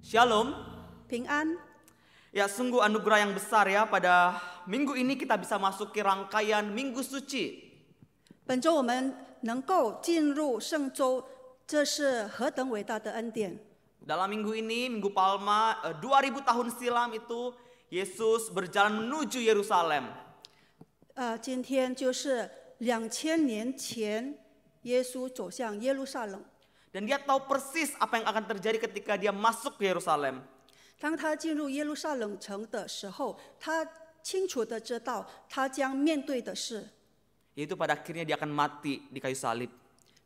Shalom. 平安。 Ya, sungguh anugerah yang besar ya, pada minggu ini kita bisa masuki rangkaian Minggu Suci. 本周我们能够进入圣周，这是何等伟大的恩典！ Dalam minggu ini, Minggu Palma, 2000 tahun silam itu Yesus berjalan menuju Yerusalem. 今天就是2000年前，耶稣走向耶路撒冷。 Dan dia tahu persis apa yang akan terjadi ketika dia masuk ke Yerusalem. 当他进入耶路撒冷城的时候，他清楚的知道他将面对的是， Yaitu pada akhirnya dia akan mati di kayu salib.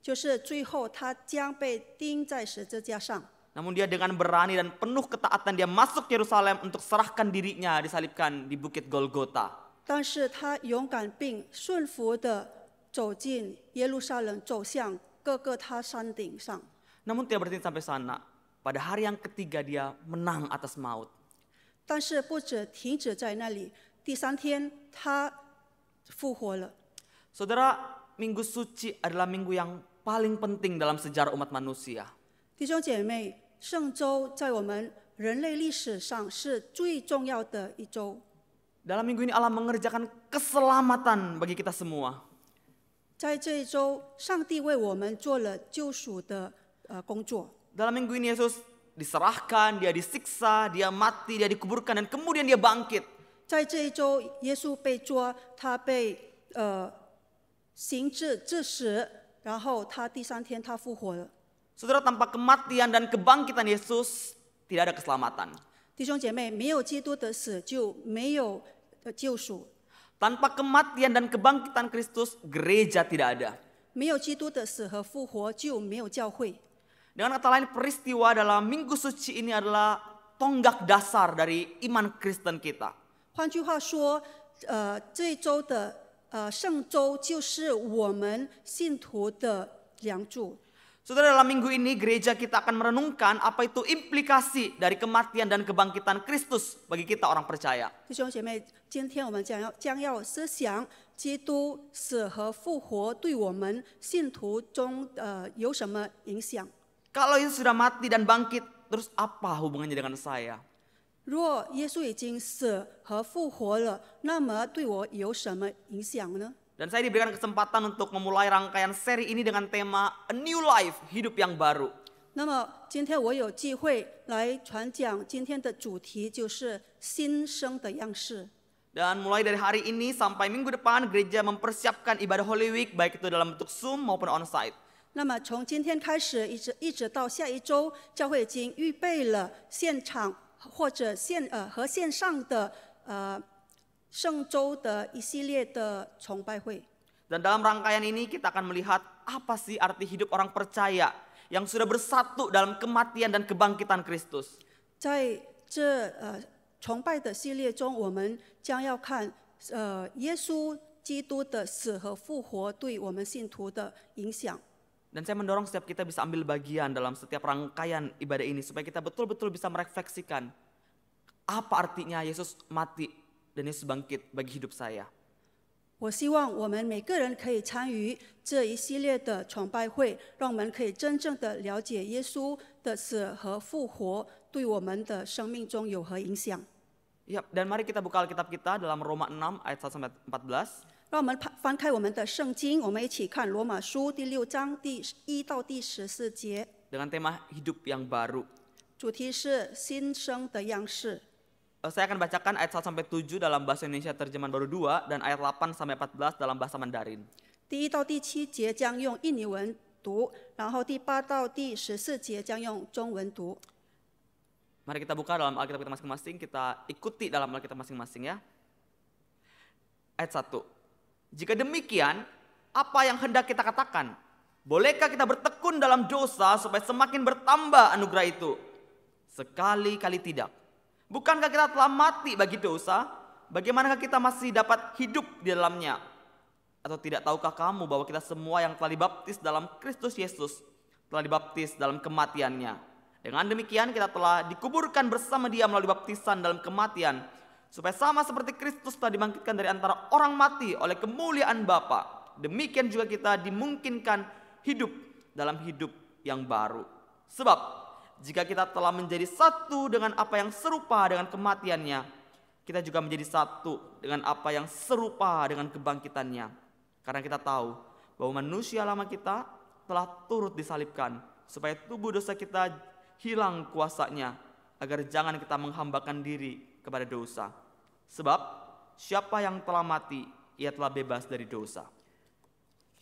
就是最后他将被钉在十字架上。 Namun dia dengan berani dan penuh ketaatan dia masuk Yerusalem untuk serahkan dirinya disalibkan di Bukit Golgota. 但是他勇敢并顺服的走进耶路撒冷，走向各个他山顶上。 Namun tidak berhenti sampai sana. Pada hari yang ketiga dia menang atas maut. 但是不止停止在那里，第三天他复活了。 Saudara, Minggu Suci adalah minggu yang paling penting dalam sejarah umat manusia. 弟兄姐妹，圣周在我们人类历史上是最重要的一周。 Dalam minggu ini Allah mengerjakan keselamatan bagi kita semua. 在这一周，上帝为我们做了救赎的工作。 Dalam minggu ini Yesus diserahkan, dia disiksa, dia mati, dia dikuburkan, dan kemudian dia bangkit. 在这一周，耶稣被捉，他被刑治致死，然后他第三天他复活了。 Saudara, tanpa kematian dan kebangkitan Yesus tidak ada keselamatan. 弟兄姐妹，没有基督的死就没有救赎， Tanpa kematian dan kebangkitan Kristus, gereja tidak ada. 没有基督的死和复活就没有教会。 Dengan kata lain, peristiwa dalam Minggu Suci ini adalah tonggak dasar dari iman Kristen kita. 换句话说，这一周的圣周就是我们信徒的梁柱。 Saudara, dalam minggu ini gereja kita akan merenungkan apa itu implikasi dari kematian dan kebangkitan Kristus bagi kita orang percaya. 弟兄姐妹，今天我们将要思想基督死和复活对我们信徒中有什么影响。 Kalau Yesus sudah mati dan bangkit, terus apa hubungannya dengan saya? 若耶稣已经死和复活了，那么对我有什么影响呢？ Dan saya diberikan kesempatan untuk memulai rangkaian seri ini dengan tema A New Life, hidup yang baru. 那么今天我有机会来传讲今天的主题，就是新生的样式。 Dan mulai dari hari ini sampai minggu depan, gereja mempersiapkan ibadah Holy Week, baik itu dalam bentuk Zoom maupun onsite. 那么从今天开始，一直到下一周，教会已经预备了现场或者和线上的圣周的一系列的崇拜会。 Dan dalam rangkaian ini kita akan melihat apa sih arti hidup orang percaya yang sudah bersatu dalam kematian dan kebangkitan Kristus. 在这崇拜的系列中，我们将要看耶稣基督的死和复活对我们信徒的影响。 Dan saya mendorong setiap kita bisa ambil bagian dalam setiap rangkaian ibadah ini supaya kita betul-betul bisa merefleksikan apa artinya Yesus mati dan Yesus bangkit bagi hidup saya. 我希望我们每个人可以参与这一系列的崇拜会，让我们可以真正的了解耶稣的死和复活对我们的生命中有何影响。 Ya, dan mari kita buka Alkitab kita dalam Roma 6 ayat 1 sampai 14. 让我们翻开我们的圣经，我们一起看罗马书第6章第1到第14节， Dengan tema hidup yang baru. 主题是新生的样式。 Saya akan bacakan ayat 1 sampai 7 dalam bahasa Indonesia terjemahan baru 2 dan ayat 8 sampai 14 dalam bahasa Mandarin. 第1到第7节将用印尼文读，然后第8到第14节将用中文读。 Mari kita buka dalam Alkitab kita masing-masing, kita ikuti dalam Alkitab masing-masing ya. Ayat 1. Jika demikian, apa yang hendak kita katakan? Bolehkah kita bertekun dalam dosa supaya semakin bertambah anugerah itu? Sekali-kali tidak. Bukankah kita telah mati bagi dosa? Bagaimanakah kita masih dapat hidup di dalamnya? Atau tidak tahukah kamu bahwa kita semua yang telah dibaptis dalam Kristus Yesus telah dibaptis dalam kematiannya? Dengan demikian kita telah dikuburkan bersama dia melalui baptisan dalam kematian, supaya sama seperti Kristus telah dibangkitkan dari antara orang mati oleh kemuliaan Bapa, demikian juga kita dimungkinkan hidup dalam hidup yang baru. Sebab jika kita telah menjadi satu dengan apa yang serupa dengan kematiannya, kita juga menjadi satu dengan apa yang serupa dengan kebangkitannya. Karena kita tahu bahwa manusia lama kita telah turut disalibkan, supaya tubuh dosa kita hilang kuasanya, agar jangan kita menghambakan diri kepada dosa. Sebab siapa yang telah mati, ia telah bebas dari dosa.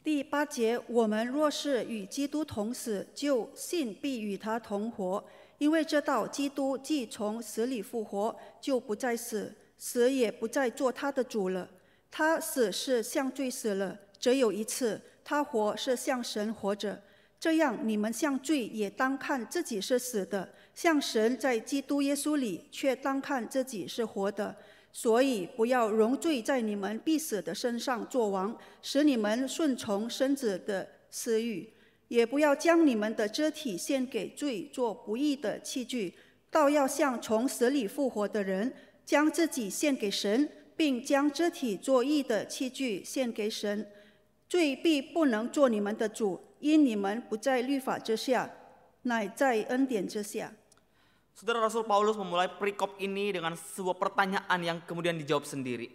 第8节，我们若是与基督同死，就信必与他同活。因为这道基督既从死里复活，就不再死，死也不再做他的主了。他死是向罪死了，只有一次；他活是向神活着。这样，你们向罪也当看自己是死的，向神在基督耶稣里却当看自己是活的。所以不要容罪在你们必死的身上作王，使你们顺从身子的私欲，也不要将你们的肢体献给罪做不义的器具，倒要像从死里复活的人，将自己献给神，并将肢体做义的器具献给神。罪必不能做你们的主，因你们不在律法之下，乃在恩典之下。 Saudara Rasul Paulus memulai perikop ini dengan sebuah pertanyaan yang kemudian dijawab sendiri.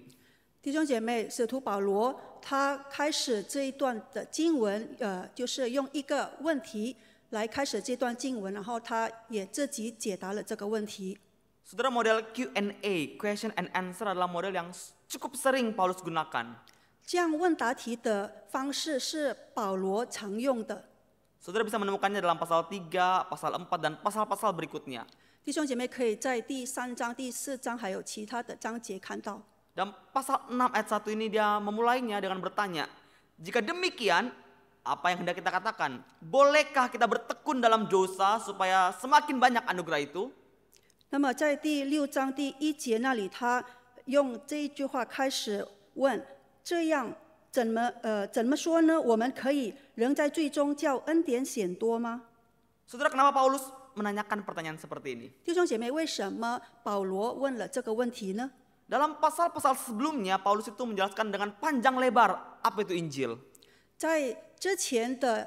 弟兄姐妹，使徒保罗他开始这一段的经文，就是用一个问题来开始这段经文，然后他也自己解答了这个问题。 Saudara, model Q&A, question and answer adalah model yang cukup sering Paulus gunakan. 这样问答题的方式是保罗常用的。 Saudara bisa menemukannya dalam pasal 3, pasal 4, dan pasal-pasal berikutnya. 弟兄姐妹可以在第3章、第4章还有其他的章节看到。 Dan pasal 6 ayat 1 ini dia memulainya dengan bertanya, jika demikian, apa yang hendak kita katakan? Bolehkah kita bertekun dalam dosa supaya semakin banyak anugerah itu? 那么在第6章第1节那里，他用这一句话开始问：这样怎么说呢？我们可以仍在罪中叫恩典显多吗？ Saudara, kenapa Paulus menanyakan pertanyaan seperti ini? 弟兄姐妹，为什么保罗问了这个问题呢？ Dalam pasal-pasal sebelumnya, Paulus itu menjelaskan dengan panjang lebar apa itu Injil. 在之前的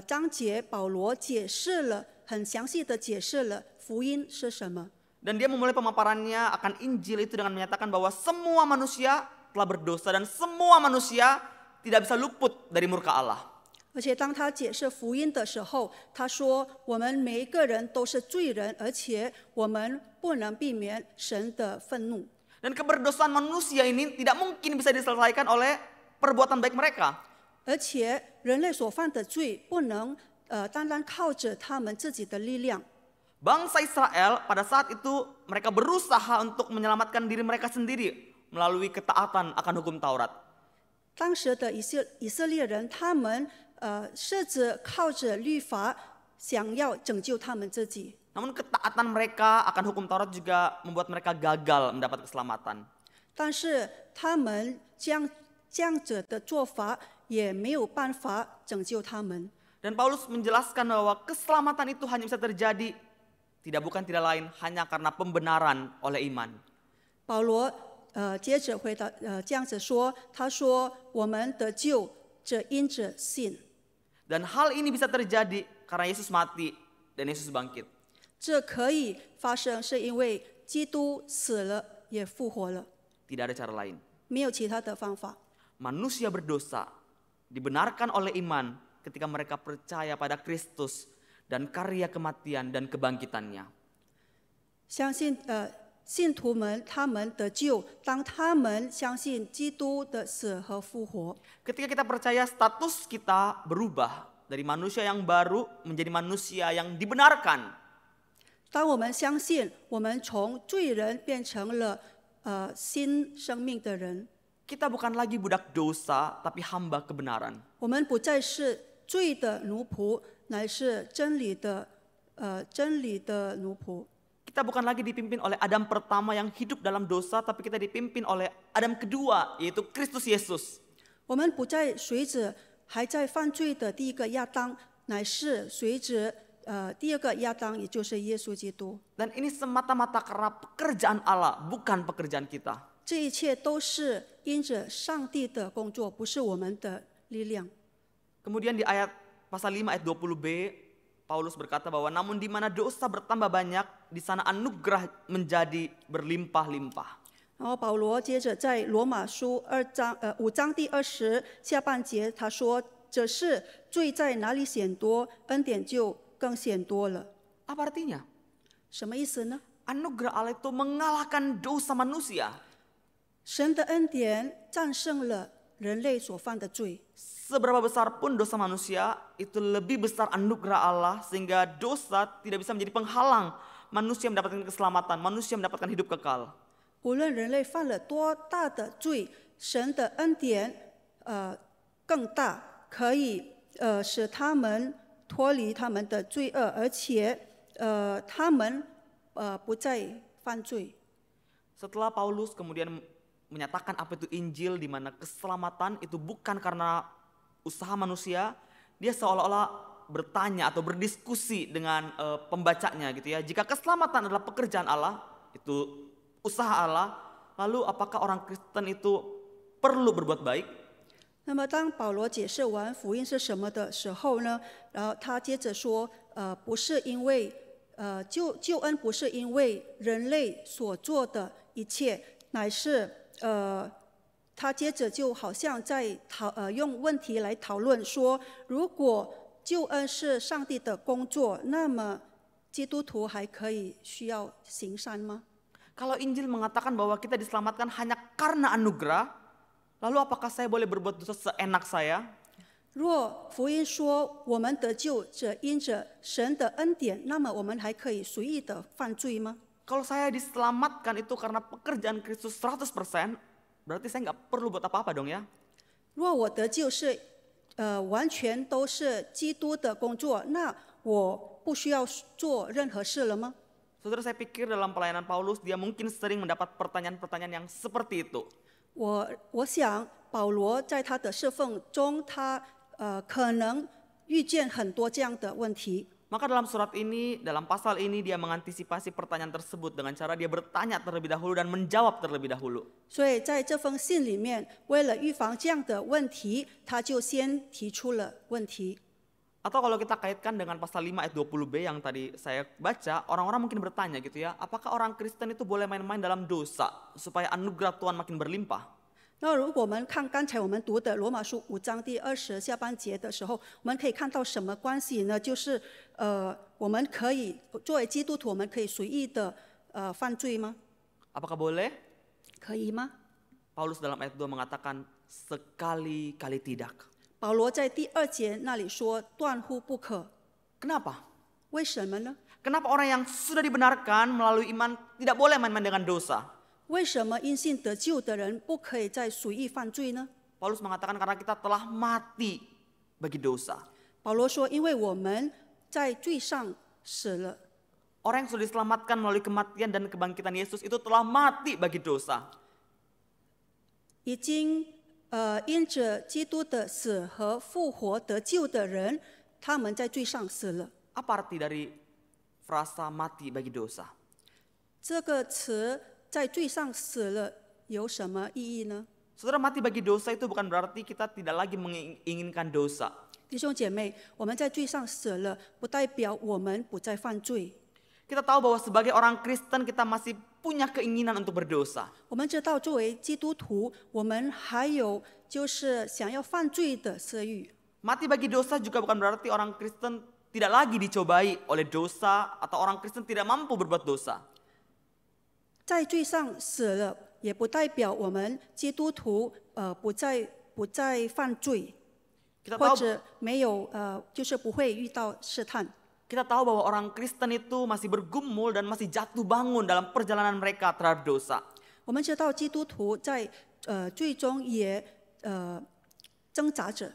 章节，保罗解释了很详细的解释了福音是什么。 Dan dia memulai pemaparannya akan Injil itu dengan menyatakan bahwa semua manusia telah berdosa dan semua manusia tidak bisa luput dari murka Allah. 而且当他解释福音的时候，他说我们每一个人都是罪人，而且我们不能避免神的愤怒。 Dan keberdosaan manusia ini tidak mungkin bisa diselesaikan oleh perbuatan baik mereka. 而且人类所犯的罪不能单单靠着他们自己的力量。 Bangsa Israel pada saat itu mereka berusaha untuk menyelamatkan diri mereka sendiri melalui ketaatan akan hukum Taurat. 当时的以色列人，他们试着靠着律法，想要拯救他们自己。 Namun ketaatan mereka akan hukum Taurat juga membuat mereka gagal mendapat keselamatan. 但是他们这样子的做法也没有办法拯救他们。 Dan Paulus menjelaskan bahwa keselamatan itu hanya bisa terjadi tidak lain hanya karena pembenaran oleh iman. 保罗接着回答这样子说，他说我们得救只因着信。 Dan hal ini bisa terjadi karena Yesus mati dan Yesus bangkit. 这可以发生，是因为基督死了也复活了， Tidak ada cara lain. 没有其他的方法。 Manusia berdosa dibenarkan oleh iman ketika mereka percaya pada Kristus dan karya kematian dan kebangkitannya. 相信信徒们他们得救，当他们相信基督的死和复活。 Ketika kita percaya, status kita berubah dari manusia yang baru menjadi manusia yang dibenarkan. 当我们相信，我们从罪人变成了新生命的人。 Kita bukan lagi budak dosa, tapi hamba kebenaran. 我们不再是罪的奴仆，乃是真理的奴仆。 Kita bukan lagi dipimpin oleh Adam pertama yang hidup dalam dosa, tapi kita dipimpin oleh Adam kedua, yaitu Kristus Yesus. 我们不再随着还在犯罪的第一个亚当，乃是随着第二个亚当，也就是耶稣基督。 Dan ini semata-mata karena pekerjaan Allah, bukan pekerjaan kita. 这一切都是因着上帝的工作，不是我们的力量。 Kemudian di pasal 5 ayat 20b, Paulus berkata bahwa namun di mana dosa bertambah banyak, di sana anugerah menjadi berlimpah-limpah. 然后保罗接着在罗马书5章第20下半节，他说：“只是罪在哪里显多，恩典就更显多了。” Apa artinya? 什么意思呢？ Anugerah Allah itu mengalahkan dosa manusia. 神的恩典战胜了人类所犯的罪。 Seberapa besar pun dosa manusia, itu lebih besar anugerah Allah sehingga dosa tidak bisa menjadi penghalang manusia mendapatkan keselamatan, manusia mendapatkan hidup kekal. 无论人类犯了多大的罪，神的恩典更大，可以使他们脱离他们的罪恶，而且他们不再犯罪。 Setelah Paulus kemudian menyatakan apa itu Injil, di mana keselamatan itu bukan karena usaha manusia, dia seolah-olah bertanya atau berdiskusi dengan pembacanya gitu ya. Jika keselamatan adalah pekerjaan Allah, itu usaha Allah, lalu apakah orang Kristen itu perlu berbuat baik? 那么，当保罗解释完福音是什么的时候呢，然后他接着说，不是因为救恩不是因为人类所做的一切，乃是他接着就好像在用问题来讨论说，如果救恩是上帝的工作，那么基督徒还可以需要行善吗？ Kalau Injil mengatakan bahwa kita diselamatkan hanya karena anugerah, lalu apakah saya boleh berbuat dosa seenak saya? 若福音说我们得救者因着神的恩典，那么我们还可以随意的犯罪吗？ Kalau saya diselamatkan itu karena pekerjaan Kristus 100%, berarti saya nggak perlu buat apa-apa dong ya? 若我得救是完全都是基督的工作，那我不需要做任何事了吗？ Saudara, saya pikir dalam pelayanan Paulus dia mungkin sering mendapat pertanyaan-pertanyaan yang seperti itu. 我想保罗在他的侍奉中，他可能遇见很多这样的问题。 Maka dalam surat ini, dalam pasal ini dia mengantisipasi pertanyaan tersebut dengan cara dia bertanya terlebih dahulu dan menjawab terlebih dahulu. 所以在这封信里面，为了预防这样的问题，他就先提出了问题。 Atau kalau kita kaitkan dengan pasal 5 ayat 20b yang tadi saya baca, orang-orang mungkin bertanya gitu ya, apakah orang Kristen itu boleh main-main dalam dosa supaya anugerah Tuhan makin berlimpah? 那如果我们看刚才我们读的罗马书5章第20下半节的时候，我们可以看到什么关系呢？就是我们可以作为基督徒，我们可以随意的犯罪吗？ Apakah boleh? 可以吗？ Paulus dalam ayat 2 mengatakan sekali-kali tidak. 保罗在第2节那里说断乎不可。 Kenapa? 为什么呢？ Kenapa orang yang sudah dibenarkan melalui iman tidak boleh main-main dengan dosa? 为什么因信得救的人不可以再随意犯罪呢？ Paulus mengatakan karena kita telah mati bagi dosa. 保罗说，因为我们在罪上死了。 Orang yang sudah diselamatkan melalui kematian dan kebangkitan Yesus itu telah mati bagi dosa. 已经因着基督的死和复活得救的人，他们在罪上死了。 Apa arti dari frasa mati bagi dosa? 这个词在罪上死了有什么意义呢？ Saudara, mati bagi dosa itu bukan berarti kita tidak lagi menginginkan dosa. 弟兄姐妹，我们在罪上死了，不代表我们不再犯罪。 Kita tahu bahwa sebagai orang Kristen kita masih punya keinginan untuk berdosa. 我们知道，作为基督徒，我们还有就是想要犯罪的色欲。 Mati bagi dosa juga bukan berarti orang Kristen tidak lagi dicobai oleh dosa atau orang Kristen tidak mampu berbuat dosa. 在罪上死了，也不代表我们基督徒不再犯罪， Kita 或 tahu, 者没有就是不会遇到试探。 kita tahu bahwa orang Kristen itu masih bergumul dan masih jatuh bangun dalam perjalanan mereka terhadap dosa. 我们知道基督徒在最终也挣扎着。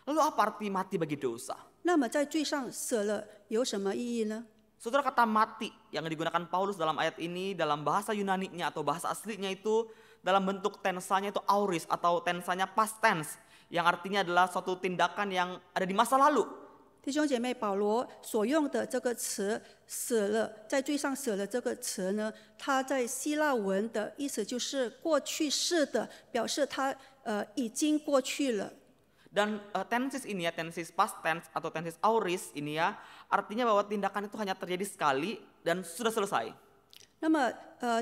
Lalu apa arti mati bagi dosa? 那么在罪上死了有什么意义呢？ Saudara, kata mati yang digunakan Paulus dalam ayat ini dalam bahasa Yunani-nya atau bahasa aslinya itu dalam bentuk tensanya itu auris atau tensanya past tense yang artinya adalah suatu tindakan yang ada di masa lalu. 弟兄姐妹，保罗所用的这个词“死了”，在罪上死了这个词呢，它在希腊文的意思就是过去式的，表示它已经过去了。Dan tenses ini ya, tenses past tense atau tenses aorist ini ya, artinya bahwa tindakan itu hanya terjadi sekali dan sudah selesai. 那么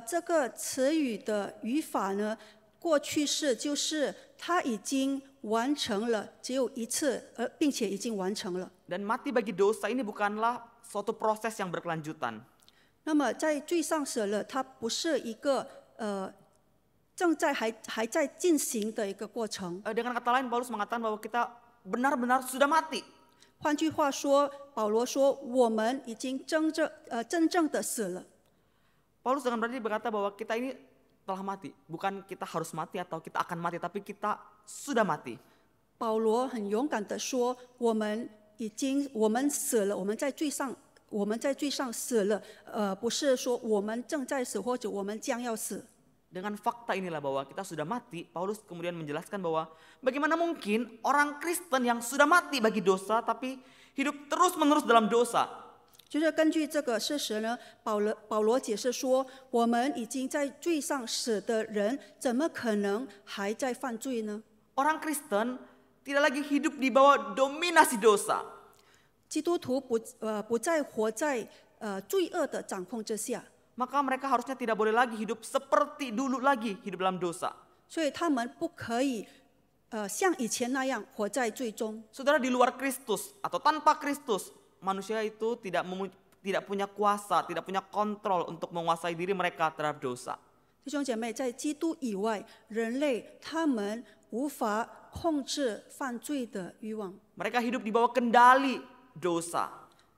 这个词语的语法呢，过去式就是它已经完成了，只有一次，并且已经完成了。 Dan mati bagi dosa ini bukanlah suatu proses yang berkelanjutan. 那么在罪上舍了，它不是一个正在还在进行的一个过程。 Dengan kata lain, Paulus mengatakan bahwa kita benar-benar sudah mati. 换句话说，保罗说我们已经真正的死了。 Paulus dengan berarti berkata bahwa kita ini telah mati. Bukan kita harus mati atau kita akan mati, tapi kita sudah mati. 保罗很勇敢的说，我们死了，我们在罪上死了，不是说我们正在死或者我们将要死。 Dengan fakta inilah bahwa kita sudah mati, Paulus kemudian menjelaskan bahwa bagaimana mungkin orang Kristen yang sudah mati bagi dosa tapi hidup terus-menerus dalam dosa. 就是根据这个事实呢，保罗解释说，我们已经在罪上死的人，怎么可能还在犯罪呢？ Orang Kristen tidak lagi hidup di bawah dominasi dosa. 基督徒不再活在罪恶的掌控之下， Maka mereka harusnya tidak boleh lagi hidup seperti dulu lagi hidup dalam dosa. 所以他们不可以像以前那样活在罪中。 Saudara, di luar Kristus atau tanpa Kristus, manusia itu tidak punya kuasa, tidak punya kontrol untuk menguasai diri mereka terhadap dosa. 弟兄姐妹，在基督以外，人类他们无法控制犯罪的欲望， Mereka hidup di bawah kendali dosa.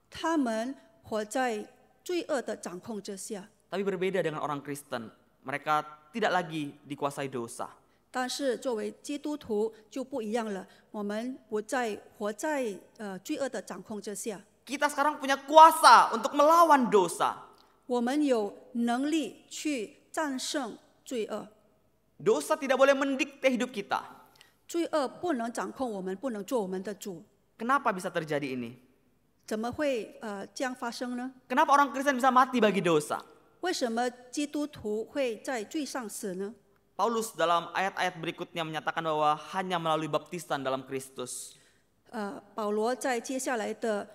他们活在罪恶的掌控之下。 Tapi berbeda dengan orang Kristen, mereka tidak lagi dikuasai dosa. 但是作为基督徒就不一样了，我们不再活在罪恶的掌控之下， Kita sekarang punya kuasa untuk melawan dosa. 我们有能力去战胜罪恶。 Dosa tidak boleh mendikte hidup kita. 罪恶不能掌控我们，不能做我们的主。 Kenapa bisa terjadi ini? 怎么会这样发生呢？ Kenapa orang Kristen bisa mati bagi dosa? 为什么基督徒会在罪上死呢？ Paulus dalam ayat-ayat berikutnya menyatakan bahwa hanya melalui baptisan dalam Kristus. 保罗在接下来的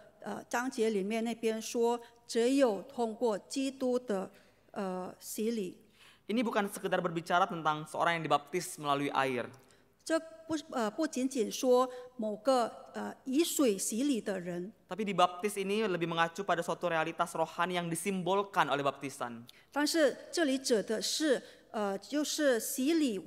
章节里面那边说，只有通过基督的洗礼。 Ini bukan sekedar berbicara tentang seorang yang dibaptis melalui air. 这不仅仅说某个以水洗礼的人， Tapi dibaptis ini lebih mengacu pada suatu realitas rohani yang disimbolkan oleh baptisan. 但是这里指的是就是洗礼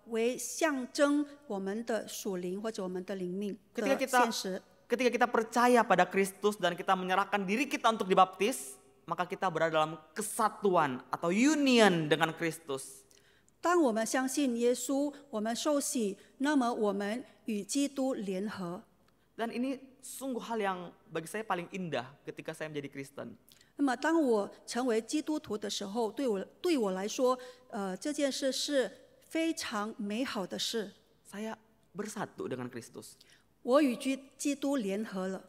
为象征我们的属灵或者我们的灵命的现实。 Ketika kita percaya pada Kristus dan kita menyerahkan diri kita untuk dibaptis, maka kita berada dalam kesatuan atau union dengan Kristus. 当我们相信耶稣，我们受洗，那么我们与基督联合。 Dan ini sungguh hal yang bagi saya paling indah ketika saya menjadi Kristen. 那么当我成为基督徒的时候，对我来说，这件事是非常美好的事。 Saya bersatu dengan Kristus. 我与基督联合了，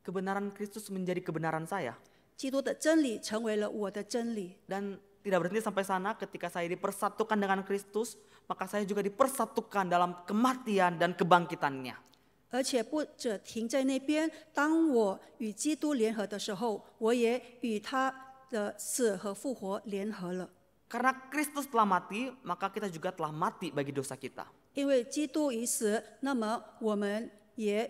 Kebenaran Kristus menjadi kebenaran saya. 基督的真理成为了我的真理。 Dan tidak berhenti sampai sana, ketika saya dipersatukan dengan Kristus, maka saya juga dipersatukan dalam kematian dan kebangkitannya. 而且不只停在那边，当我与基督联合的时候，我也与他的死和复活联合了。 Karena Kristus telah mati, maka kita juga telah mati bagi dosa kita. 因为基督已死，那么我们也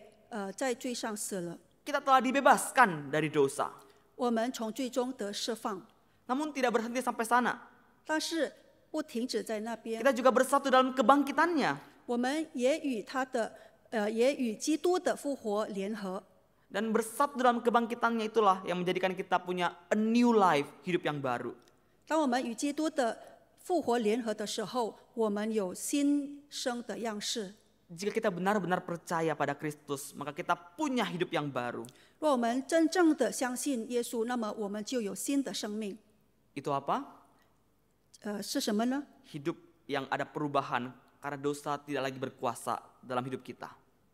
在罪上死了。 Kita telah dibebaskan dari dosa. 我们从罪中得释放， Namun tidak berhenti sampai sana. 但是不停止在那边。 Kita juga bersatu dalam kebangkitannya. 我们也与基督的复活联合。 Dan bersatu dalam kebangkitannya itulah yang menjadikan kita punya a new life, hidup yang baru. 当我们与基督的复活联合的时候，我们有新生的样式。 Jika kita benar-benar percaya pada Kristus, maka kita punya hidup yang baru. 若我们真正的相信耶稣，那么我们就有新的生命。 Itu apa? 是什么呢？ Hidup yang ada perubahan karena dosa tidak lagi berkuasa dalam hidup kita.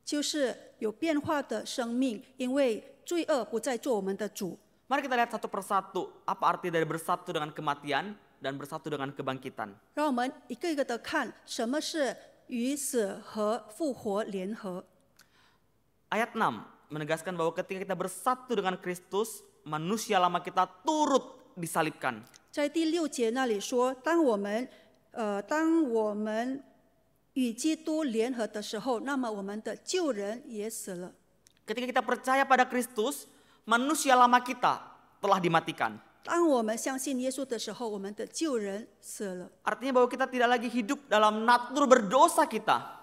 就是有变化的生命，因为罪恶不再做我们的主。 Mari kita lihat satu persatu apa arti dari bersatu dengan kematian dan bersatu dengan kebangkitan. 让我们一个一个的看，什么是与死和复活联合。 Ayat 6 menegaskan bahwa ketika kita bersatu dengan Kristus, manusia lama kita turut disalibkan. 在第6节那里说，当我们与基督联合的时候，那么我们的旧人也死了。 Ketika kita percaya pada Kristus, manusia lama kita telah dimatikan. 当我们相信耶稣的时候，我们的旧人死了。 Artinya bahwa kita tidak lagi hidup dalam natur berdosa kita.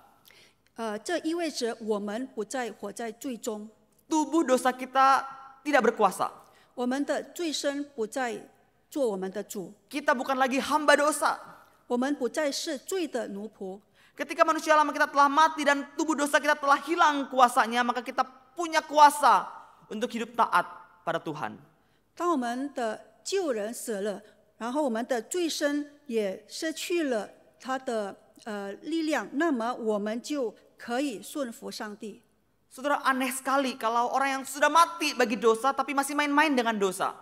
这意味着我们不再活在罪中， Tubuh dosa kita tidak berkuasa. 我们的罪身不再做我们的主， Kita bukan lagi hamba dosa. 我们不再是罪的奴仆。 Ketika manusia lama kita telah mati dan tubuh dosa kita telah hilang kuasanya, maka kita punya kuasa untuk hidup taat pada Tuhan. 当我们的旧人死了，然后我们的罪身也失去了他的力量，那么我们就可以顺服上帝。 Saudara, aneh sekali kalau orang yang sudah mati bagi dosa tapi masih main-main dengan dosa.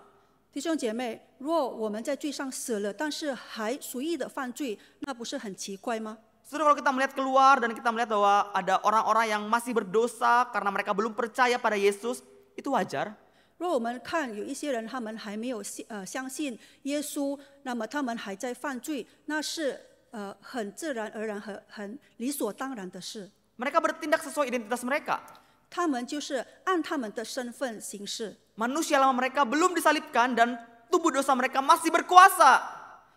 弟兄姐妹，若我们在罪上死了，但是还随意的犯罪，那不是很奇怪吗？ Saudara, kalau kita melihat keluar dan kita melihat bahwa ada orang-orang yang masih berdosa karena mereka belum percaya pada Yesus, itu wajar. 若我们看有一些人，他们还没有相信耶稣，那么他们还在犯罪，那是很自然而然、很理所当然的事。 Mereka bertindak sesuai identitas mereka. 他们就是按他们的身份行事。 Manusia lama mereka belum disalibkan dan tubuh dosa mereka masih berkuasa.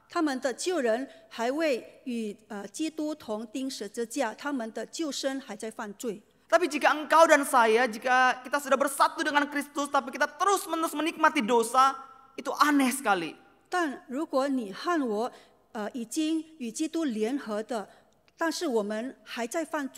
他们的旧人还未与基督同钉十字架，他们的旧身还在犯罪。 Tapi jika engkau dan saya, jika kita sudah bersatu dengan Kristus, tapi kita terus-menerus menikmati dosa, itu aneh sekali. 但如果你和我已经与基督联合的，但是我们还在犯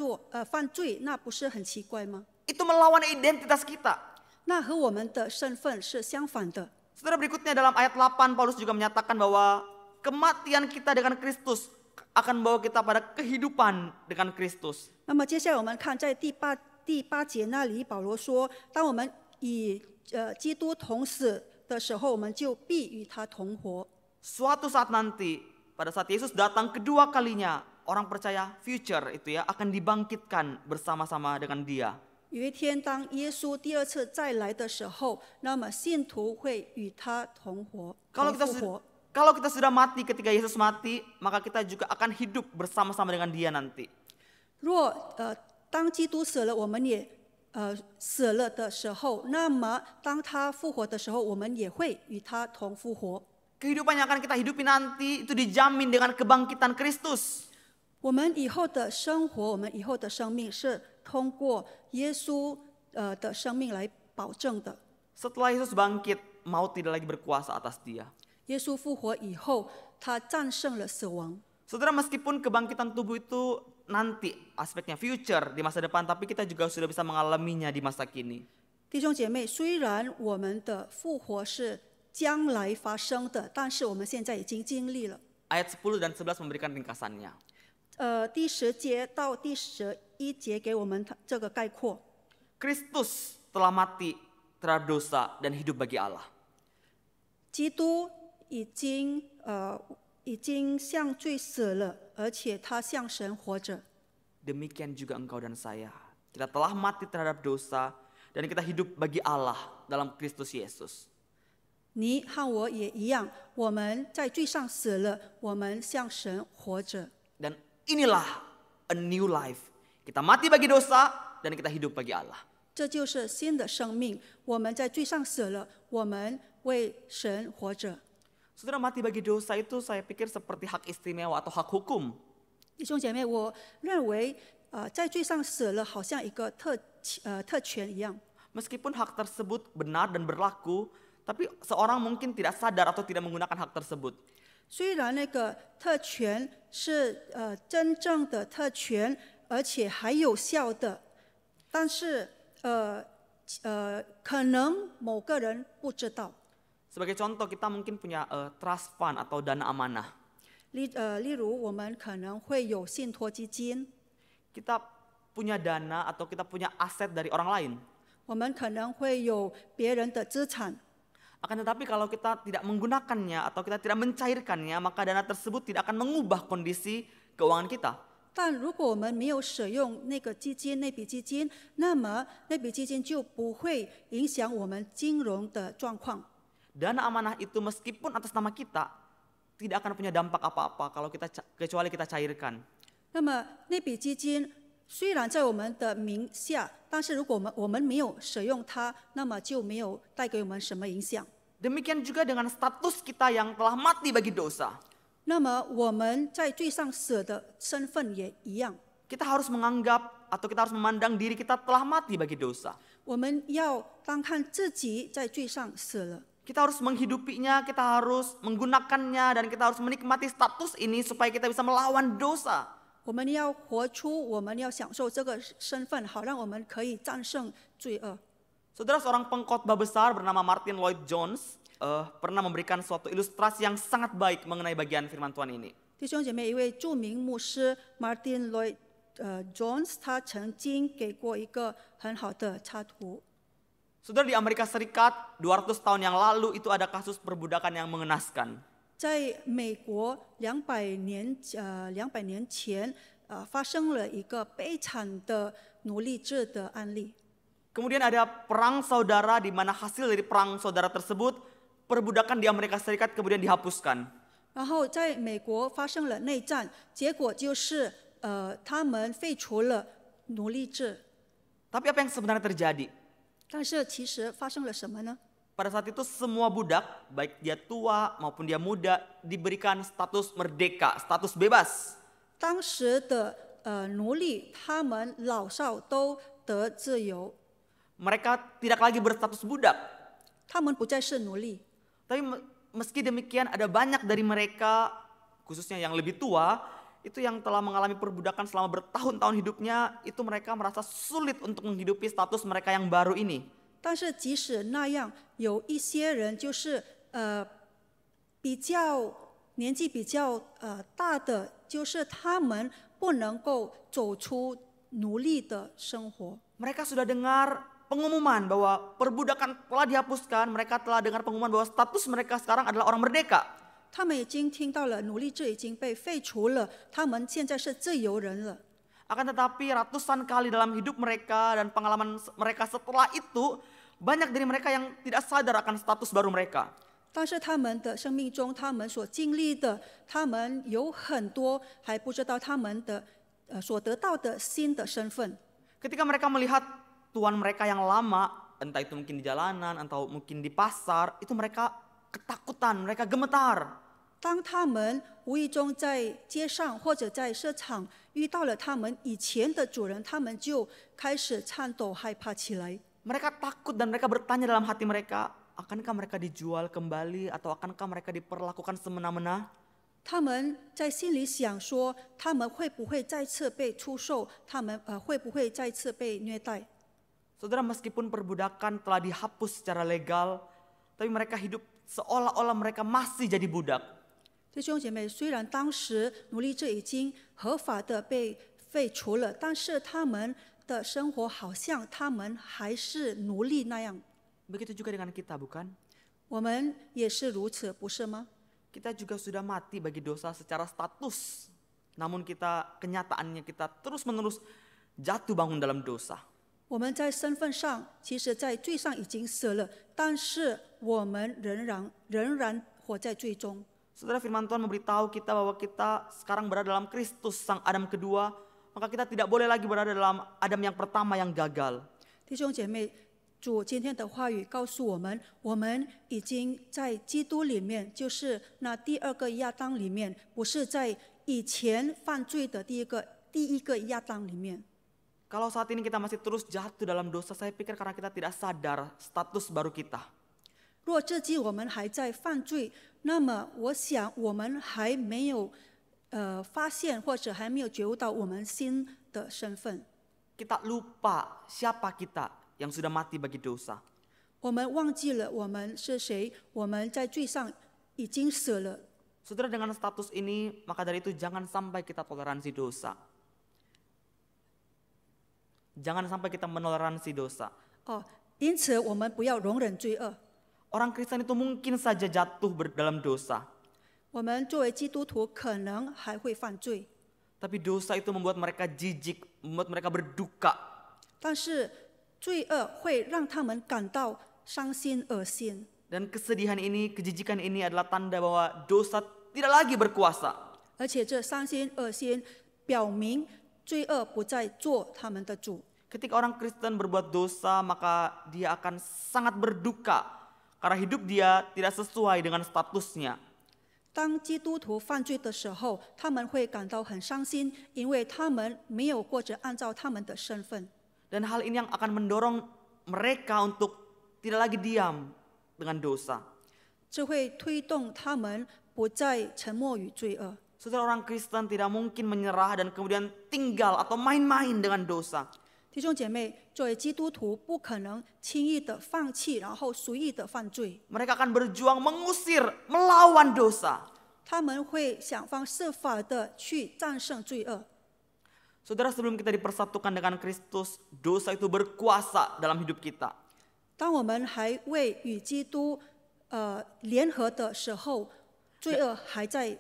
罪，那不是很奇怪吗？ Itu melawan identitas kita. 那和我们的身份是相反的。 Saudara, berikutnya dalam ayat 8, Paulus juga menyatakan bahwa kematian kita dengan Kristus akan membawa kita pada kehidupan dengan Kristus. 那么接下来我们看在第八节那里，保罗说，当我们与基督同死的时候，我们就必与他同活。 Suatu saat nanti, pada saat Yesus datang kedua kalinya, orang percaya future itu ya akan dibangkitkan bersama-sama dengan Dia. 有一天，当耶稣第二次再来的时候，那么信徒会与他同活， Kalau 同 kita 复活。 kalau kita sudah mati ketika Yesus mati, maka kita juga akan hidup bersama-sama dengan Dia nanti. 若当基督死了，我们也死了的时候，那么当他复活的时候，我们也会与他同复活。 Kehidupan yang akan kita hidupi nanti itu dijamin dengan kebangkitan Kristus. 我们以后的生活，我们以后的生命是通过耶稣的生命来保证的。 Setelah Yesus bangkit, maut tidak lagi berkuasa atas Dia. 耶稣复活以后，他战胜了死亡。 Saudara, meskipun kebangkitan tubuh itu nanti aspeknya future di masa depan, tapi kita juga sudah bisa mengalaminya di masa kini. 弟兄姐妹，虽然我们的复活是将来发生的，但是我们现在已经经历了。 Ayat 10 dan 11 memberikan ringkasannya. 第10节到第11节给我们这个概括。 Kristus telah mati terhadap dosa dan hidup bagi Allah. 基督已经向罪死了，而且他向神活着。 Demikian juga engkau dan saya. Kita telah mati terhadap dosa dan kita hidup bagi Allah dalam Kristus Yesus. 你和我也一样，我们在罪上死了，我们向神活着。 Dan inilah a new life. Kita mati bagi dosa dan kita hidup bagi Allah. 这就是新的生命。我们在罪上死了，我们为神活着。 Saudara, mati bagi dosa itu saya pikir seperti hak istimewa atau hak hukum. 弟兄姐妹，我认为在罪上死了，好像一个特权一样。 Meskipun hak tersebut benar dan berlaku, tapi seorang mungkin tidak sadar atau tidak menggunakan hak tersebut. 虽然那个特权是真正的特权，而且还有效的，但是可能某个人不知道。 Sebagai contoh, kita mungkin punya trust fund atau dana amanah. 例如，我们可能会有信托基金， Kita punya dana atau kita punya aset dari orang lain. 我们可能会有别人的资产。 Akan tetapi kalau kita tidak menggunakannya atau kita tidak mencairkannya, maka dana tersebut tidak akan mengubah kondisi keuangan kita. 但如果我们没有使用那个基金、那笔基金，那么那笔基金就不会影响我们金融的状况。 Dana amanah itu meskipun atas nama kita, tidak akan punya dampak apa-apa kalau kecuali kita cairkan. 那么那笔基金虽然在我们的名下，但是如果我们没有使用它，那么就没有带给我们什么影响。 Demikian juga dengan status kita yang telah mati bagi dosa. 那么我们在罪上死的身份也一样， Kita harus menganggap atau kita harus memandang diri kita telah mati bagi dosa. 我们要当看自己在罪上死了。 Kita harus menghidupinya, kita harus menggunakannya, dan kita harus menikmati status ini supaya kita bisa melawan dosa. 我们要活出，我们要享受这个身份，好让我们可以战胜罪恶。 Saudara, seorang pengkhotbah besar bernama Martin Lloyd Jones pernah memberikan suatu ilustrasi yang sangat baik mengenai bagian firman Tuhan ini. 弟兄姐妹，一位著名牧师 Martin Lloyd Jones， 他曾经给过一个很好的插图。 Saudara, di Amerika Serikat 200 tahun yang lalu itu ada kasus perbudakan yang mengenaskan. 在美国200年前，发生了一个悲惨的奴隶制的案例。 Kemudian ada perang saudara di mana hasil dari perang saudara tersebut, perbudakan di Amerika Serikat kemudian dihapuskan. 然后在美国发生了内战，结果就是他们废除了奴隶制。 Tapi apa yang sebenarnya terjadi? 但是其实发生了什么呢？ Pada saat itu semua budak, baik dia tua maupun dia muda, diberikan status merdeka, status bebas. 当时的奴隶，他们老少都得自由， Mereka tidak lagi berstatus budak. 他们不再是奴隶。 Tapi meski demikian ada banyak dari mereka, khususnya yang lebih tua, itu yang telah mengalami perbudakan selama bertahun-tahun hidupnya, itu mereka merasa sulit untuk menghidupi status mereka yang baru ini. 但是即使那样，有一些人就是比较年纪比较大的，就是他们不能够走出奴隶的生活。 Mereka sudah dengar pengumuman bahwa perbudakan telah dihapuskan, mereka telah dengar pengumuman bahwa status mereka sekarang adalah orang merdeka. 他们已经听到了奴隶制已经被废除了，他们现在是自由人了。 Akan tetapi ratusan kali dalam hidup mereka dan pengalaman mereka setelah itu, banyak dari mereka yang tidak sadar akan status baru mereka. 但是他们的生命中，他们所经历的，他们有很多还不知道他们的所得到的新的身份。 Ketika mereka melihat tuan mereka yang lama, entah itu mungkin di jalanan atau mungkin di pasar, itu mereka ketakutan, mereka gemetar. 当他们无意中在街上或者在市场遇到了他们以前的主人，他们就开始颤抖害怕起来。 Mereka takut dan mereka bertanya dalam hati mereka, akankah mereka dijual kembali atau akankah mereka diperlakukan semena-mena? 他们在心里想说，他们会不会再次被出售？他们会不会再次被虐待？ Saudara, meskipun perbudakan telah dihapus secara legal, tapi mereka hidup seolah-olah mereka masih jadi budak. 弟兄姐妹，虽然当时奴隶制已经合法的被废除了，但是他们的生活好像他们还是奴隶那样。 Begitu juga dengan kita, bukan? 我们也是如此，不是吗？ Kita juga sudah mati bagi dosa secara status. Namun kenyataannya kita terus-menerus jatuh bangun dalam dosa. 我们在身份上，其实在罪上已经死了，但是我们仍然活在罪中。 Saudara, firman Tuhan memberitahu kita bahwa kita sekarang berada dalam Kristus, sang Adam kedua, maka kita tidak boleh lagi berada dalam Adam yang pertama yang gagal. 弟兄姐妹，主今天的话语告诉我们，我们已经在基督里面，就是那第二个亚当里面，不是在以前犯罪的第一个亚当里面。 Kalau saat ini kita masih terus jatuh dalam dosa, saya pikir karena kita tidak sadar status baru kita. 若至今我们还在犯罪，那么我想我们还没有发现或者还没有觉悟到我们新的身份。 Kita lupa siapa kita yang sudah mati bagi dosa. 我们忘记了我们是谁，我们在罪上已经死了。 Saudara, dengan status ini, maka dari itu jangan sampai kita toleransi dosa. Jangan sampai kita menoleransi dosa. 因此我们不要容忍罪恶。 Orang Kristen itu mungkin saja jatuh dalam dosa. 我们作为基督徒可能还会犯罪， Tapi dosa itu membuat mereka jijik, membuat mereka berduka. 但是罪恶会让他们感到伤心恶心。 Dan kesedihan ini, kejijikan ini adalah tanda bahwa dosa tidak lagi berkuasa. 而且这伤心恶心表明罪恶不再做他们的主。 Ketika orang Kristen berbuat dosa, maka dia akan sangat berduka karena hidup dia tidak sesuai dengan statusnya. 当基督徒犯罪的时候，他们会感到很伤心，因为他们没有过着按照他们的身份。 Dan hal ini yang akan mendorong mereka untuk tidak lagi diam dengan dosa. 这会推动他们不再沉默于罪恶。 Saudara, orang Kristen tidak mungkin menyerah dan kemudian tinggal atau main-main dengan dosa. 弟兄姐妹，作为基督徒，不可能轻易的放弃，然后随意的犯罪。 Mereka akan berjuang mengusir, melawan dosa. 他们会想方设法的去战胜罪恶。 Saudara, sebelum kita dipersatukan dengan Kristus, dosa itu berkuasa dalam hidup kita. 当我们还未与基督联合的时候，罪恶还在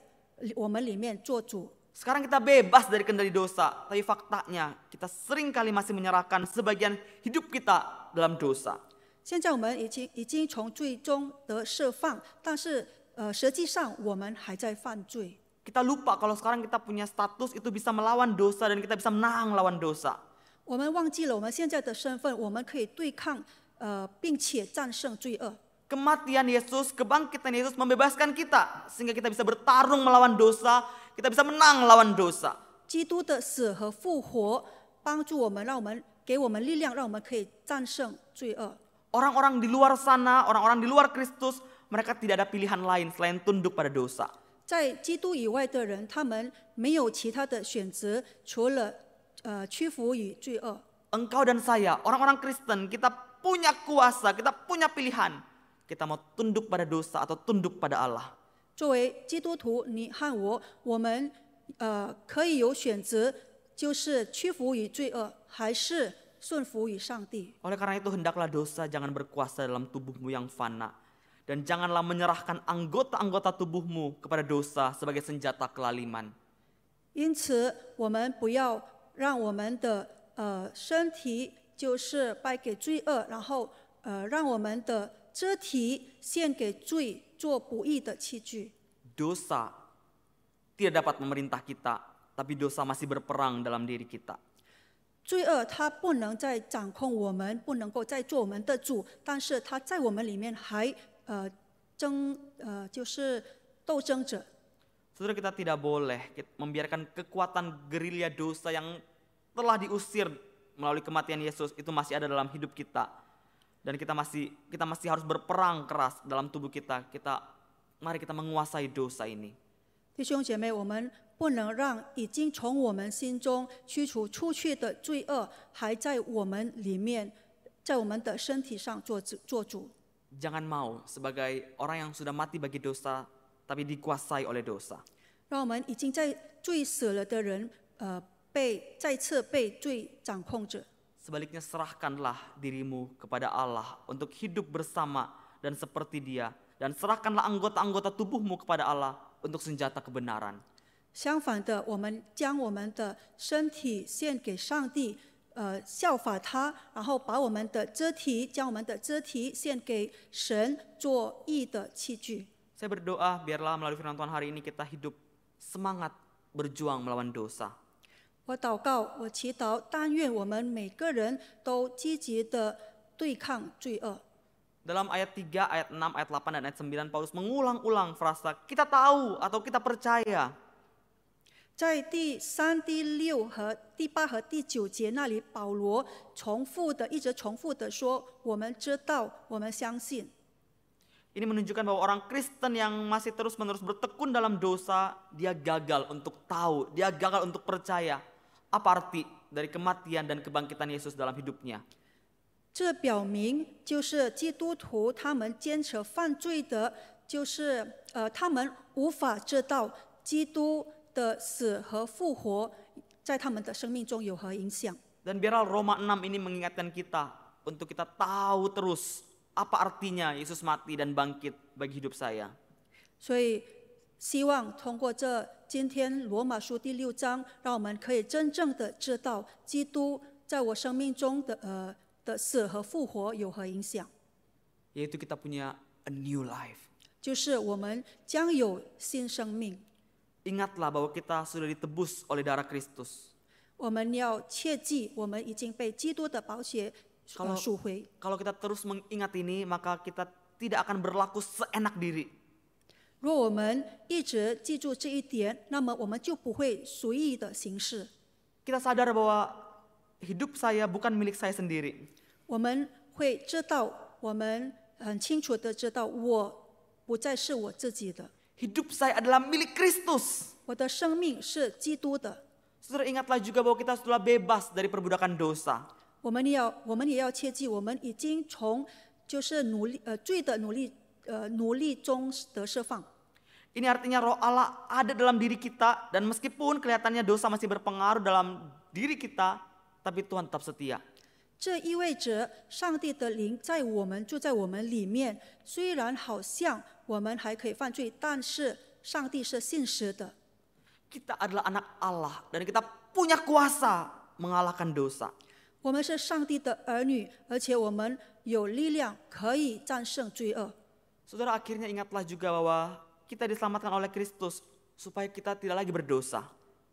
我们里面做主。 Sekarang kita bebas dari kendali dosa, tapi faktanya kita seringkali masih menyerahkan sebagian hidup kita dalam dosa. 现在我们已经从罪中得释放，但是实际上我们还在犯罪。 Kita lupa kalau sekarang kita punya status itu bisa melawan dosa dan kita bisa menang lawan dosa. 我们忘记了我们现在的身份，我们可以对抗并且战胜罪恶。 Kematian Yesus, kebangkitan Yesus membebaskan kita sehingga kita bisa bertarung melawan dosa, kita bisa menang lawan dosa. 基督的死和复活帮助我们，给我们力量，让我们可以战胜罪恶。 Orang-orang di luar sana, orang-orang di luar Kristus, mereka tidak ada pilihan lain selain tunduk pada dosa. 在基督以外的人，他们没有其他的选择，除了屈服于罪恶。 Engkau dan saya, orang-orang Kristen, kita punya kuasa, kita punya pilihan. Kita mau tunduk pada dosa atau tunduk pada Allah. 作为基督徒，你和我们可以有选择，就是屈服于罪恶，还是顺服于上帝。 Oleh karena itu hendaklah dosa jangan berkuasa dalam tubuhmu yang fana. Dan janganlah menyerahkan anggota-anggota tubuhmu kepada dosa sebagai senjata kelaliman. 因此，我们不要让我们的身体就是败给罪恶，然后让我们的肢体献给罪，做不义的器具。 Dosa tidak dapat memerintah kita, tapi dosa masih berperang dalam diri kita. 罪恶它不能再掌控我们，不能够再做我们的主，但是它在我们里面还就是斗争着。 Saudara, kita tidak boleh membiarkan kekuatan gerilya dosa yang telah diusir melalui kematian Yesus itu masih ada dalam hidup kita. Dan kita masih harus berperang keras dalam tubuh kita. Mari kita menguasai dosa ini. 弟兄姐妹，我们不能让已经从我们心中驱除出去的罪恶，还在我们里面，在我们的身体上做主。 Jangan mau sebagai orang yang sudah mati bagi dosa, tapi dikuasai oleh dosa. 让我们已经在罪死了的人，再次被罪掌控着。 Sebaliknya serahkanlah dirimu kepada Allah untuk hidup bersama dan seperti Dia. Dan serahkanlah anggota-anggota tubuhmu kepada Allah untuk senjata kebenaran. 相反的，我们将我们的身体献给上帝，效法他，然后将我们的肢体献给神，做义的器具。 Saya berdoa biarlah melalui firman Tuhan hari ini kita hidup semangat berjuang melawan dosa. 我祷告，我祈祷，但愿我们每个人都积极的对抗罪恶。 Dalam ayat 3, ayat 6, ayat 8, dan ayat 9, Paulus mengulang-ulang frasa kita tahu atau kita percaya. 在第3、第6和第8和第9节那里，保罗一直重复的说：“我们知道，我们相信。” Ini menunjukkan bahwa orang Kristen yang masih terus-menerus bertekun dalam dosa, dia gagal untuk tahu, dia gagal untuk percaya apa arti dari kematian dan kebangkitan Yesus dalam hidupnya. 这表明就是基督徒他们坚持犯罪的，就是他们无法知道基督的死和复活在他们的生命中有何影响。 Dan biarlah Roma 6 ini mengingatkan kita untuk kita tahu terus apa artinya Yesus mati dan bangkit bagi hidup saya. 所以希望通过这今天罗马书第6章，让我们可以真正的知道基督在我生命中的死和复活有何影响， Yaitu kita punya a new life. 就是我们将有新生命。 Ingatlah bahwa kita sudah ditebus oleh darah Kristus. 我们要切记，我们已经被基督的宝血赎回。 Kalau kita terus mengingat ini, maka kita tidak akan berlaku seenak diri. 若我们一直记住这一点，那么我们就不会随意的行事。 Kita sadar bahwa hidup saya bukan milik saya sendiri. 我们会知道，我们很清楚的知道，我不再是我自己的， Hidup saya adalah milik Kristus. 我的生命是基督的。 Saudara ingatlah juga bahwa kita sudah bebas dari perbudakan dosa. 我们也要切记，我们已经从就是罪的奴隶中得释放。 Ini artinya roh Allah ada dalam diri kita, dan meskipun kelihatannya dosa masih berpengaruh dalam diri kita, tapi Tuhan tetap setia. 这意味着上帝的灵住在我们里面，虽然好像我们还可以犯罪，但是上帝是信实的。 Kita adalah anak Allah dan kita punya kuasa mengalahkan dosa. 我们是上帝的儿女，而且我们有力量可以战胜罪恶。 Saudara, akhirnya ingatlah juga bahwa kita diselamatkan oleh Kristus supaya kita tidak lagi berdosa.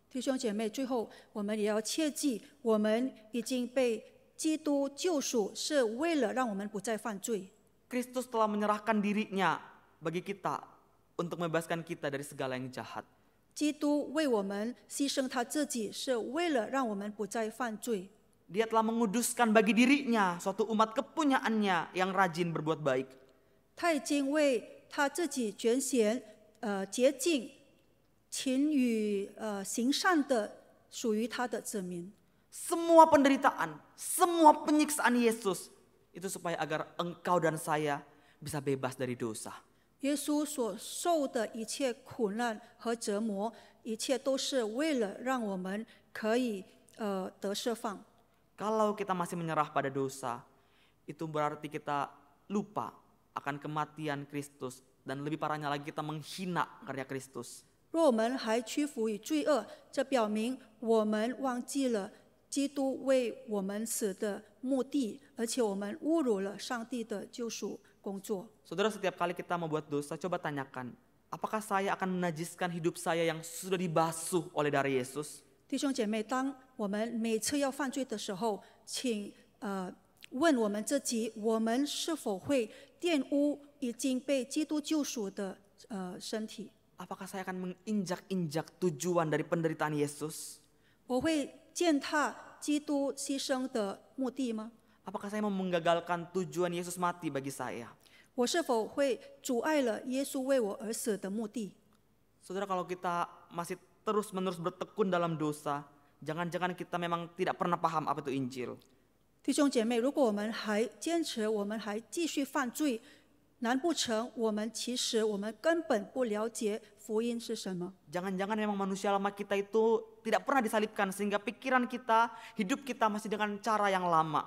弟兄姐妹，最后我们也要切记，我们已经被基督救赎，是为了让我们不再犯罪。 Kristus telah menyerahkan dirinya bagi kita untuk membebaskan kita dari segala yang jahat. 基督为我们牺牲他自己，是为了让我们不再犯罪。 Dia telah menguduskan bagi dirinya suatu umat kepunyaannya yang rajin berbuat baik. 他已经为他自己拣选洁净、勤于行善的属于他的子民。 Semua penderitaan, semua penyiksaan Yesus itu supaya agar engkau dan saya bisa bebas dari dosa. 耶稣所受的一切苦难和折磨，一切都是为了让我们可以得释放。 Kalau kita masih menyerah pada dosa, itu berarti kita lupa akan kematian Kristus, dan lebih parahnya lagi kita menghina karya Kristus. 若我们还屈服于罪恶，这表明我们忘记了基督为我们死的目的，而且我们侮辱了上帝的救赎工作。 Saudara, setiap kali kita membuat dosa, coba tanyakan, apakah saya akan menajiskan hidup saya yang sudah dibasuh oleh darah Yesus? 弟兄姐妹，当我们每次要犯罪的时候，请问我们自己，我们是否会玷污已经被基督救赎的身体？ Apakah saya akan menginjak-injak tujuan dari penderitaan Yesus? 我会践踏基督牺牲的目的吗？ Apakah saya mau menggagalkan tujuan Yesus mati bagi saya? 我是否会阻碍了耶稣为我而死的目的？ Saudara, kalau kita masih terus-menerus bertekun dalam dosa, jangan-jangan kita memang tidak pernah paham apa itu Injil. 弟兄姐妹，如果我们还坚持，我们还继续犯罪，难不成我们根本不了解福音是什么？ Jangan-jangan memang manusia lama kita itu tidak pernah disalibkan, sehingga pikiran kita, hidup kita masih dengan cara yang lama.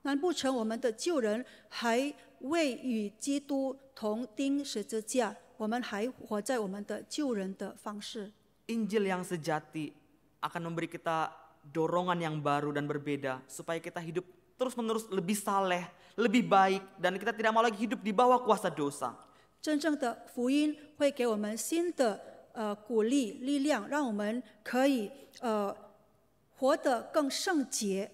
难不成我们的旧人还未与基督同钉十字架？我们还活在我们的旧人的方式？ Injil yang sejati akan memberi kita dorongan yang baru dan berbeda, supaya kita hidup terus-menerus lebih saleh, lebih baik, dan kita tidak mau lagi hidup di bawah kuasa dosa. 真正的福音会给我们新的鼓励、力量，让我们可以活得更圣洁。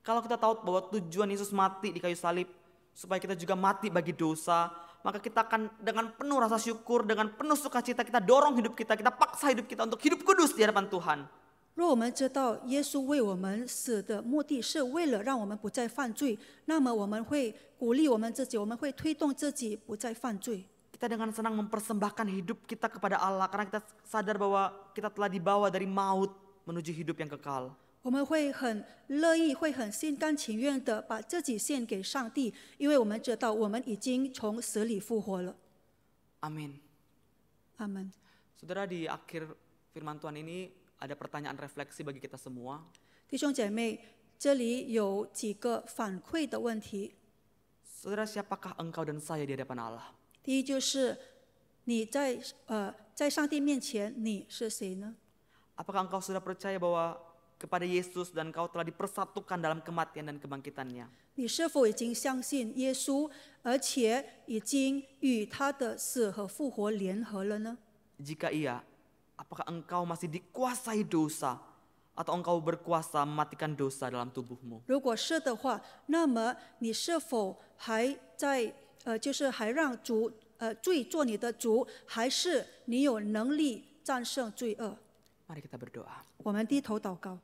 Kalau kita tahu bahwa tujuan Yesus mati di kayu salib supaya kita juga mati bagi dosa, maka kita akan dengan penuh rasa syukur, dengan penuh sukacita kita dorong hidup kita paksa hidup kita untuk hidup kudus di hadapan Tuhan. 若我们知道耶稣为我们死的目的是为了让我们不再犯罪，那么我们会鼓励我们自己，我们会推动自己不再犯罪。 Kita dengan senang mempersembahkan hidup kita kepada Allah karena kita sadar bahwa kita telah dibawa dari maut menuju hidup yang kekal. 我们会很乐意，会很心甘情愿的把自己献给上帝，因为我们知道我们已经从死里复活了。 Amin. 阿门。 Saudara, di akhir firman Tuhan ini ada pertanyaan refleksi bagi kita semua. 弟兄姐妹，这里有几个反馈的问题。 Saudara, siapakah engkau dan saya di hadapan Allah? 第一就是你在上帝面前你是谁呢？ Apakah engkau sudah percaya bahwa kepada Yesus dan engkau telah dipersatukan dalam kematian dan kebangkitannya? 你是否已经相信耶稣，而且已经与他的死和复活联合了呢？ Jika iya, apakah engkau masih dikuasai dosa atau engkau berkuasa mematikan dosa dalam tubuhmu? 如果是的话，那么你是否还在就是还让罪做你的主，还是你有能力战胜罪恶？ Mari kita berdoa. 我们低头祷告。